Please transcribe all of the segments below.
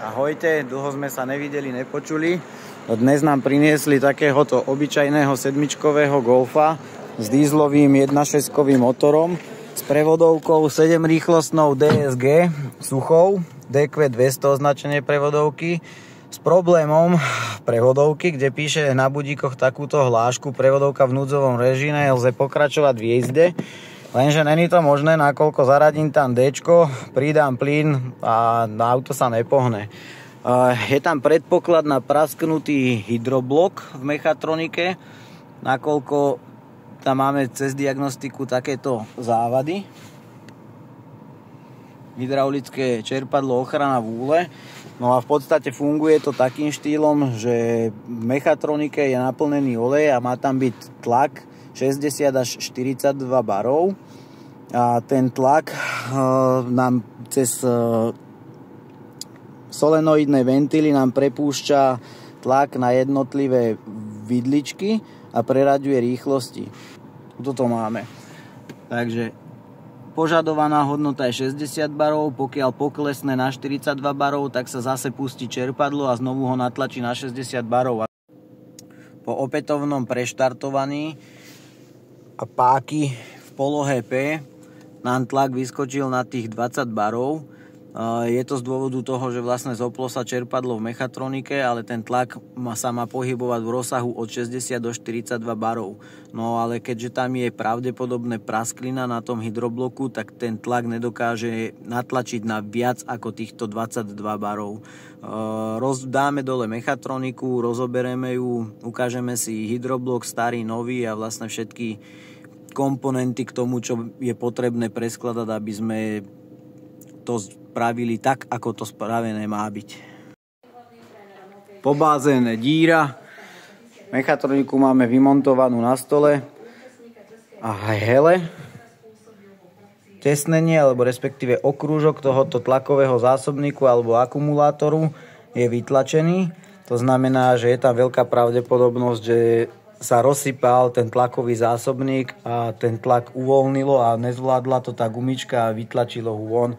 Ahojte, dlho sme sa nevideli, nepočuli. Dnes nám priniesli takéhoto obyčajného sedmičkového Golfa s dízlovým 1.6-kovým motorom s prevodovkou 7-rýchlostnou DSG suchou, DQ200 označenie prevodovky, s problémom prevodovky, kde píše na budíkoch takúto hlášku: prevodovka v núdzovom režime, lze pokračovať v jezde. Lenže není to možné, nakoľko zaradím tam Dčko, pridám plyn a auto sa nepohne. Je tam predpoklad na prasknutý hydroblok v mechatronike, nakoľko tam máme cez diagnostiku takéto závady. Hydraulické čerpadlo, ochrana vúle. No a v podstate funguje to takým štýlom, že v mechatronike je naplnený olej a má tam byť tlak 60 až 42 barov a ten tlak nám cez solenoidné ventily nám prepúšťa tlak na jednotlivé vidličky a preraďuje rýchlosti. Toto máme. Takže požadovaná hodnota je 60 barov, pokiaľ poklesne na 42 barov, tak sa zase pustí čerpadlo a znovu ho natlačí na 60 barov. Po opätovnom preštartovaní a páky v polohe P nám tlak vyskočil na tých 20 barov. Je to z dôvodu toho, že vlastne zoplo sa čerpadlo v mechatronike, ale ten tlak sa má pohybovať v rozsahu od 60 do 42 barov. No ale keďže tam je pravdepodobné prasklina na tom hydrobloku, tak ten tlak nedokáže natlačiť na viac ako týchto 22 barov. Dáme dole mechatroniku, rozoberieme ju, ukážeme si hydroblok starý, nový a vlastne všetky komponenty k tomu, čo je potrebné preskladať, aby sme to spravili tak, ako to spravené má byť. Po bazéne díra. Mechatroniku máme vymontovanú na stole a hele. Tesnenie, alebo respektíve okrúžok tohoto tlakového zásobníku alebo akumulátoru je vytlačený. To znamená, že je tam veľká pravdepodobnosť, že sa rozsypal ten tlakový zásobník a ten tlak uvoľnilo a nezvládla to tá gumička a vytlačilo ho von.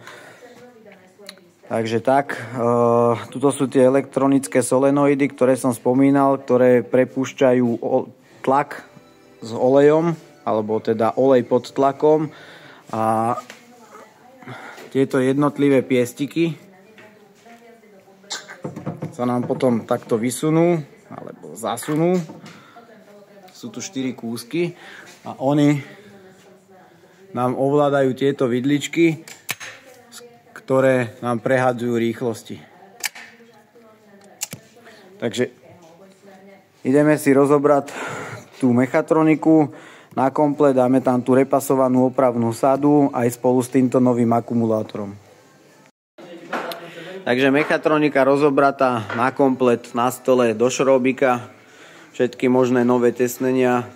Takže tak, tuto sú tie elektronické solenoidy, ktoré som spomínal, ktoré prepúšťajú tlak s olejom, alebo teda olej pod tlakom, a tieto jednotlivé piestiky sa nám potom takto vysunú alebo zasunú. Sú tu 4 kúsky a oni nám ovládajú tieto vidličky, ktoré nám prehadzujú rýchlosti. Takže ideme si rozobrať tú mechatroniku na komplet, dáme tam tú repasovanú opravnú sadu aj spolu s týmto novým akumulátorom. Takže mechatronika rozobratá na komplet na stole do šrobika, všetky možné nové tesnenia,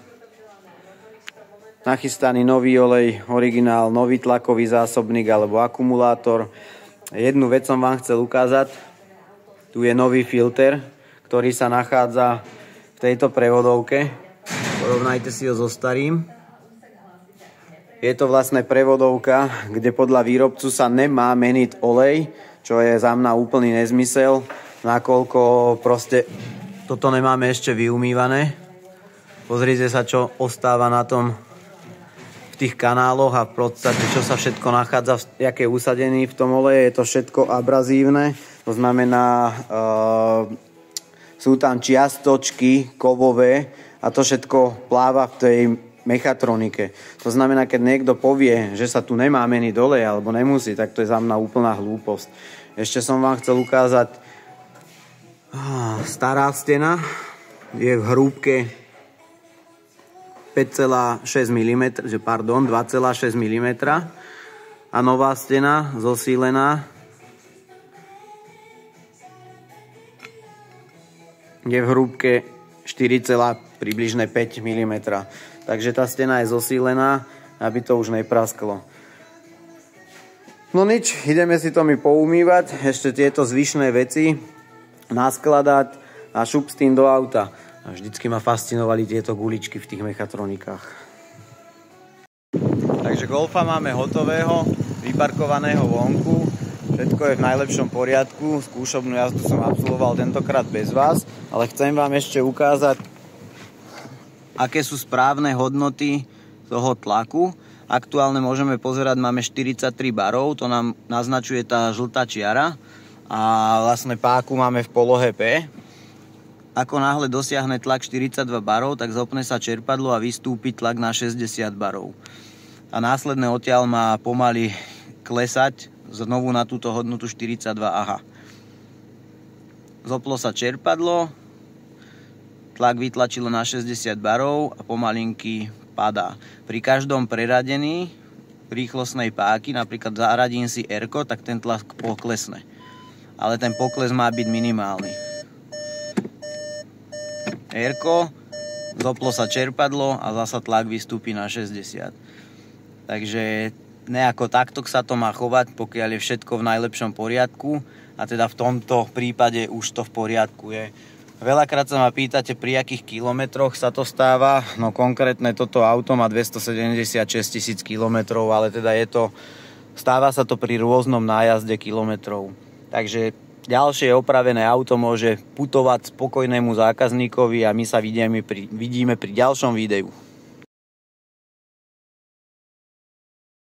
nachystaný nový olej, originál, nový tlakový zásobník alebo akumulátor. Jednu vec som vám chcel ukázať. Tu je nový filter, ktorý sa nachádza v tejto prevodovke. Porovnajte si ho so starým. Je to vlastne prevodovka, kde podľa výrobcu sa nemá meniť olej, čo je za mňa úplný nezmysel, nakoľko proste toto nemáme ešte vyumývané. Pozrite sa, čo ostáva na tom v tých kanáloch a v podstate, čo sa všetko nachádza, aké je usadený v tom oleje. Je to všetko abrazívne, to znamená, sú tam čiastočky kovové a to všetko pláva v tej mechatronike. To znamená, keď niekto povie, že sa tu nemá meniť olej alebo nemusí, tak to je za mňa úplná hlúposť. Ešte som vám chcel ukázať, stará stena je v hrúbke 2,6 mm a nová stena zosílená je v hrúbke 4,5 mm. Takže tá stena je zosílená, aby to už neprasklo. No nič, ideme si to poumývať, ešte tieto zvyšné veci naskladať a šup s tým do auta. A vždycky ma fascinovali tieto guličky v tých mechatronikách. Takže Golfa máme hotového, vyparkovaného vonku. Všetko je v najlepšom poriadku. Skúšobnú jazdu som absolvoval tentokrát bez vás, ale chcem vám ešte ukázať, aké sú správne hodnoty toho tlaku. Aktuálne môžeme pozerať, máme 43 barov, to nám naznačuje tá žltá čiara a vlastne páku máme v polohe P. Ako náhle dosiahne tlak 42 barov, tak zopne sa čerpadlo a vystúpi tlak na 60 barov. A následne odtiaľ má pomaly klesať znovu na túto hodnotu 42 AH. Zoplo sa čerpadlo, tlak vytlačilo na 60 barov a pomalinky padá. Pri každom preradení rýchlostnej páky, napríklad zaradím si R-ko, tak ten tlak poklesne. Ale ten pokles má byť minimálny. R-ko, zoplo sa čerpadlo a zasa tlak vystúpi na 60. Takže nejako takto sa to má chovať, pokiaľ je všetko v najlepšom poriadku, a teda v tomto prípade už to v poriadku je. Veľakrát sa ma pýtate, pri akých kilometroch sa to stáva. No konkrétne toto auto má 276 000 kilometrov, ale teda stáva sa to pri rôznom nájazde kilometrov. Takže ďalšie opravené auto môže putovať spokojnému zákazníkovi a my sa vidíme pri ďalšom videu.